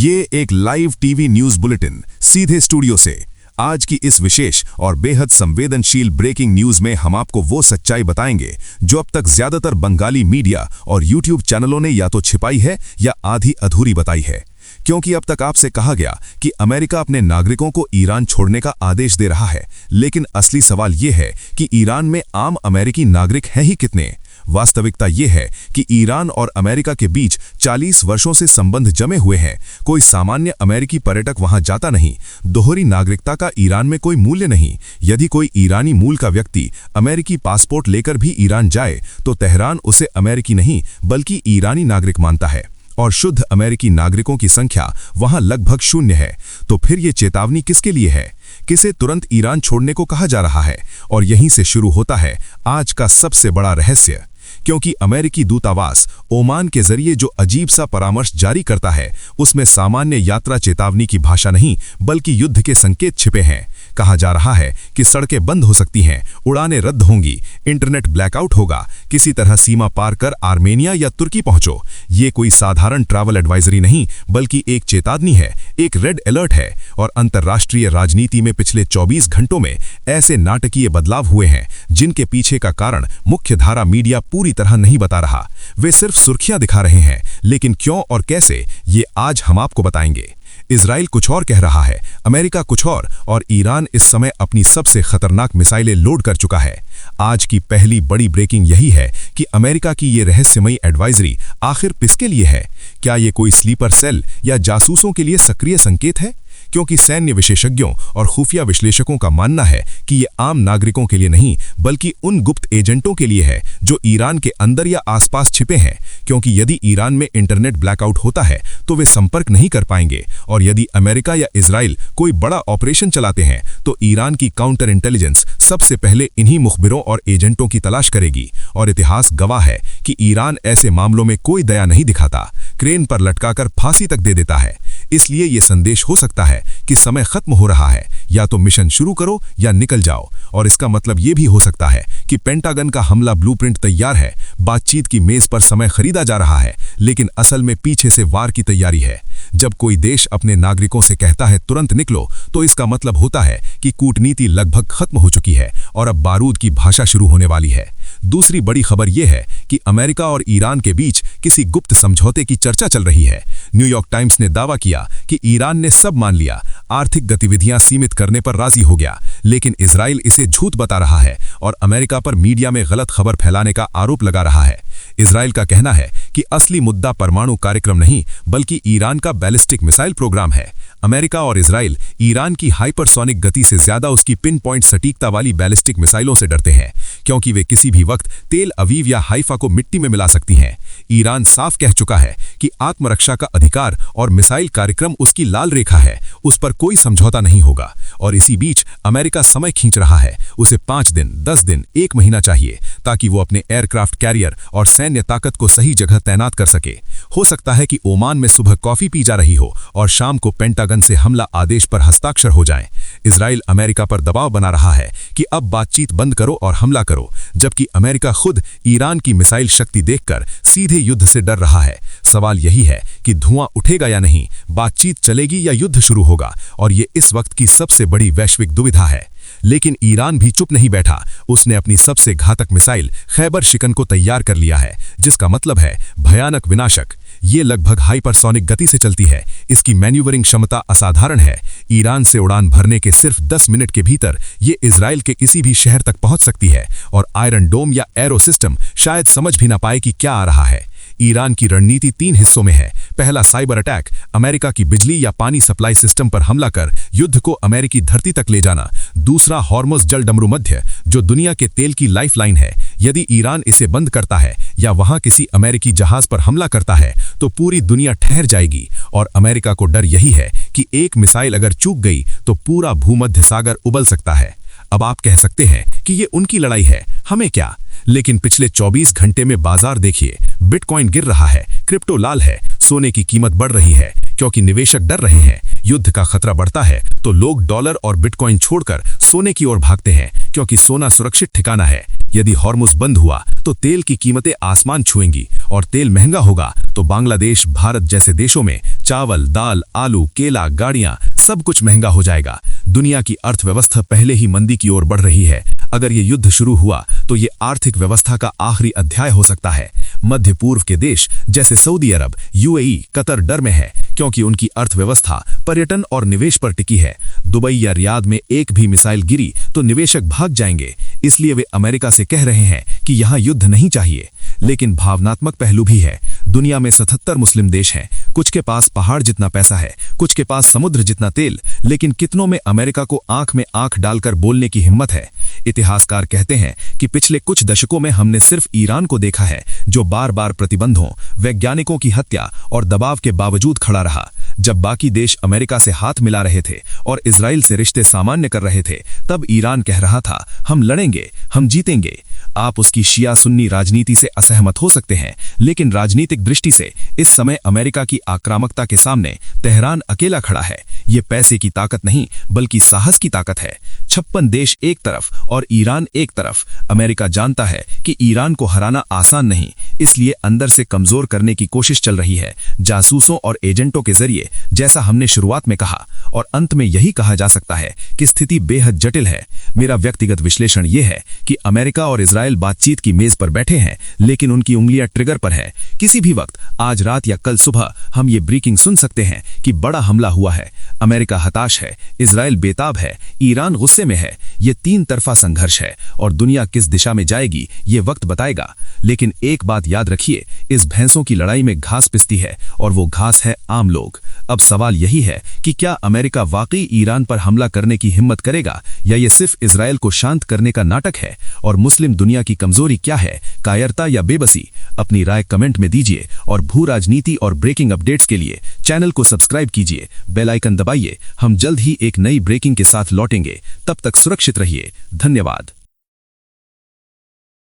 ये एक live TV news bulletin सीधे स्टूडियो से। आज की इस विशेष और बेहद संवेदनशील ब्रेकिंग न्यूज में हम आपको वो सच्चाई बताएंगे जो अब तक ज्यादातर बंगाली मीडिया और यूट्यूब चैनलों ने या तो छिपाई है या आधी अधूरी बताई है। क्योंकि अब तक आपसे कहा गया कि अमेरिका अपने नागरिकों को ईरान छोड़ने का आदेश दे रहा है, लेकिन असली सवाल यह है कि ईरान में आम अमेरिकी नागरिक हैं ही कितने। वास्तविकता यह है कि ईरान और अमेरिका के बीच 40 वर्षों से संबंध जमे हुए हैं। कोई सामान्य अमेरिकी पर्यटक वहां जाता नहीं। दोहरी नागरिकता का ईरान में कोई मूल्य नहीं। यदि कोई ईरानी मूल का व्यक्ति अमेरिकी पासपोर्ट लेकर भी ईरान जाए तो तेहरान उसे अमेरिकी नहीं बल्कि ईरानी नागरिक मानता है और शुद्ध अमेरिकी नागरिकों की संख्या वहां लगभग 0 है। तो फिर ये चेतावनी किसके लिए है? किसे तुरंत ईरान छोड़ने को कहा जा रहा है? और यहीं से शुरू होता है आज का सबसे बड़ा रहस्य। क्योंकि अमेरिकी दूतावास ओमान के जरिए जो अजीब सा परामर्श जारी करता है उसमें सामान्य यात्रा चेतावनी की भाषा नहीं बल्कि युद्ध के संकेत छिपे हैं। कहा जा रहा है कि सड़कें बंद हो सकती हैं, उड़ानें रद्द होंगी, इंटरनेट ब्लैकआउट होगा, किसी तरह सीमा पार कर आर्मेनिया या तुर्की पहुंचो। ये कोई साधारण ट्रैवल एडवाइजरी नहीं बल्कि एक चेतावनी है, एक रेड अलर्ट है। और अंतर्राष्ट्रीय राजनीति में पिछले 24 घंटों में ऐसे नाटकीय बदलाव हुए हैं जिनके पीछे का कारण मुख्यधारा मीडिया पूरी तरह नहीं बता रहा। वे सिर्फ सुर्खियां दिखा रहे हैं, लेकिन क्यों और कैसे ये आज हम आपको बताएंगे। इजराइल कुछ और कह रहा है, अमेरिका कुछ और ईरान इस समय अपनी सबसे खतरनाक मिसाइलें लोड कर चुका है। आज की पहली बड़ी ब्रेकिंग यही है कि अमेरिका की ये रहस्यमयी एडवाइजरी आखिर किसके लिए है? क्या ये कोई स्लीपर सेल या जासूसों के लिए सक्रिय संकेत है? क्योंकि सैन्य विशेषज्ञों और खुफिया विश्लेषकों का मानना है कि ये आम नागरिकों के लिए नहीं बल्कि उन गुप्त एजेंटों के लिए है जो ईरान के अंदर या आसपास छिपे हैं। क्योंकि यदि ईरान में इंटरनेट ब्लैकआउट होता है तो वे संपर्क नहीं कर पाएंगे, और यदि अमेरिका या इजराइल कोई बड़ा ऑपरेशन चलाते हैं तो ईरान की काउंटर इंटेलिजेंस सबसे पहले इन्हीं मुखबिरों और एजेंटों की तलाश करेगी। और इतिहास गवाह है कि ईरान ऐसे मामलों में कोई दया नहीं दिखाता, क्रेन पर लटकाकर फांसी तक दे देता है। इसलिए ये संदेश हो सकता है कि समय खत्म हो रहा है, या तो मिशन शुरू करो या निकल जाओ। और इसका मतलब ये भी हो सकता है कि पेंटागन का हमला ब्लूप्रिंट तैयार है, बातचीत की मेज पर समय खरीदा जा रहा है, लेकिन असल में पीछे से वार की तैयारी है। जब कोई देश अपने नागरिकों से कहता है तुरंत निकलो, तो इसका मतलब होता है कि कूटनीति लगभग खत्म हो चुकी है और अब बारूद की भाषा शुरू होने वाली है। दूसरी बड़ी खबर यह है कि अमेरिका और ईरान के बीच किसी गुप्त समझौते की चर्चा चल रही है। न्यूयॉर्क टाइम्स ने दावा किया कि ईरान ने सब मान लिया, आर्थिक गतिविधियां सीमित करने पर राजी हो गया, लेकिन इजराइल इसे झूठ बता रहा है और अमेरिका पर मीडिया में गलत खबर फैलाने का आरोप लगा रहा है। इजराइल का कहना है कि असली मुद्दा परमाणु कार्यक्रम नहीं बल्कि ईरान का बैलिस्टिक मिसाइल प्रोग्राम है। अमेरिका और इजराइल ईरान की हाइपरसोनिक गति से ज्यादा उसकी पिन पॉइंट सटीकता वाली बैलिस्टिक मिसाइलों से डरते हैं, क्योंकि वे किसी भी वक्त तेल अवीव या हाइफा को मिट्टी में मिला सकती हैं। ईरान साफ कह चुका है कि आत्मरक्षा का अधिकार और मिसाइल कार्यक्रम उसकी लाल रेखा है, उस पर कोई समझौता नहीं होगा। और इसी बीच अमेरिका समय खींच रहा है। उसे 5 दिन, 10 दिन, 1 महीना चाहिए ताकि वो अपने एयरक्राफ्ट कैरियर और सैन्य ताकत को सही जगह तैनात कर सके। हो सकता है कि ओमान में सुबह कॉफी पी जा रही हो और शाम को पेंटागन से हमला आदेश पर हस्ताक्षर हो जाएं। इजराइल अमेरिका पर दबाव बना रहा है कि अब बातचीत बंद करो और हमला करो, जबकि अमेरिका खुद ईरान की मिसाइल शक्ति देखकर सीधे युद्ध से डर रहा है। सवाल यही है कि धुआं उठेगा या नहीं, बातचीत चलेगी या युद्ध शुरू होगा, और ये इस वक्त की सबसे बड़ी वैश्विक दुविधा है। लेकिन ईरान भी चुप नहीं बैठा। उसने अपनी सबसे घातक मिसाइल खैबर शिकन को तैयार कर लिया है, जिसका मतलब है भयानक विनाशक। ये लगभग हाइपरसोनिक गति से चलती है। इसकी मैन्यूवरिंग क्षमता असाधारण है। ईरान से उड़ान भरने के सिर्फ 10 मिनट के भीतर ये इजराइल के किसी भी शहर तक पहुंच सकती है, और आयरन डोम या एरो सिस्टम शायद समझ भी ना पाए कि क्या आ रहा है। ईरान की रणनीति 3 हिस्सों में है। पहला, साइबर अटैक, अमेरिका की बिजली या पानी सप्लाई सिस्टम पर हमला कर युद्ध को अमेरिकी धरती तक ले जाना। दूसरा, हॉर्मुज़ जल डमरू मध्य, जो दुनिया के तेल की लाइफलाइन है। यदि ईरान इसे बंद करता है या वहां किसी अमेरिकी जहाज पर हमला करता है तो पूरी दुनिया ठहर जाएगी, और अमेरिका को डर यही है कि एक मिसाइल अगर चूक गई तो पूरा भूमध्य सागर उबल सकता है। अब आप कह सकते हैं कि ये उनकी लड़ाई है, हमें क्या? लेकिन पिछले 24 घंटे में बाजार देखिए। बिटकॉइन गिर रहा है, क्रिप्टो लाल है, सोने की कीमत बढ़ रही है, क्योंकि निवेशक डर रहे हैं। युद्ध का खतरा बढ़ता है तो लोग डॉलर और बिटकॉइन छोड़कर सोने की ओर भागते हैं, क्योंकि सोना सुरक्षित ठिकाना है। यदि हॉर्मुज़ बंद हुआ तो तेल की कीमतें आसमान छुएंगी, और तेल महंगा होगा तो बांग्लादेश, भारत जैसे देशों में चावल, दाल, आलू, केला, गाड़ियां, सब कुछ महंगा हो जाएगा। दुनिया की अर्थव्यवस्था पहले ही मंदी की ओर बढ़ रही है। अगर ये युद्ध शुरू हुआ तो ये आर्थिक व्यवस्था का आखिरी अध्याय हो सकता है। मध्य पूर्व के देश जैसे सऊदी अरब, यूएई, कतर डर में है, क्योंकि उनकी अर्थव्यवस्था पर्यटन और निवेश पर टिकी है। दुबई या रियाद में एक भी मिसाइल गिरी तो निवेशक भाग जाएंगे। इसलिए वे अमेरिका से कह रहे हैं कि यहां युद्ध नहीं चाहिए। लेकिन भावनात्मक पहलू भी है। दुनिया में 77 मुस्लिम देश हैं। कुछ के पास पहाड़ जितना पैसा है, कुछ के पास समुद्र जितना तेल, लेकिन कितनों में अमेरिका को आंख में आंख डालकर बोलने की हिम्मत है। इतिहासकार कहते हैं कि पिछले कुछ दशकों में हमने सिर्फ ईरान को देखा है, जो बार बार प्रतिबंधों, वैज्ञानिकों की हत्या और दबाव के बावजूद खड़ा रहा। जब बाकी देश अमेरिका से हाथ मिला रहे थे और इजराइल से रिश्ते सामान्य कर रहे थे, तब ईरान कह रहा था, हम लड़ेंगे, हम जीतेंगे। आप उसकी शिया सुन्नी राजनीति से असहमत हो सकते हैं, लेकिन राजनीतिक दृष्टि से इस समय अमेरिका की आक्रामकता के सामने तेहरान अकेला खड़ा है। ये पैसे की ताकत नहीं, बल्कि साहस की ताकत है। 56 देश एक तरफ और ईरान एक तरफ। अमेरिका जानता है कि ईरान को हराना आसान नहीं, इसलिए अंदर से कमजोर करने की कोशिश चल रही है, जासूसों और एजेंटों के जरिए, जैसा हमने शुरुआत में कहा। और अंत में यही कहा जा सकता है कि स्थिति बेहद जटिल है। मेरा व्यक्तिगत विश्लेषण यह है कि अमेरिका और इजराइल बातचीत की मेज पर बैठे हैं, लेकिन उनकी उंगलियां ट्रिगर पर है। किसी भी वक्त, आज रात या कल सुबह, हम ये ब्रेकिंग सुन सकते हैं कि बड़ा हमला हुआ है। अमेरिका हताश है, इजराइल बेताब है, ईरान गुस्से में है। ये तीन तरफा संघर्ष है और दुनिया किस दिशा में जाएगी ये वक्त बताएगा। लेकिन एक बात याद रखिए, इस भैंसों की लड़ाई में घास पिसती है और वो घास है आम लोग। अब सवाल यही है कि क्या अमेरिका वाकई ईरान पर हमला करने की हिम्मत करेगा, या ये सिर्फ इजराइल को शांत करने का नाटक है? और मुस्लिम दुनिया की कमजोरी क्या है, कायरता या बेबसी? अपनी राय कमेंट में दीजिए और भू राजनीति और ब्रेकिंग अपडेट्स के लिए चैनल को सब्सक्राइब कीजिए, बेल आइकन दबाइए। हम जल्द ही एक नई ब्रेकिंग के साथ लौटेंगे। तब तक सुरक्षित रहिए। धन्यवाद।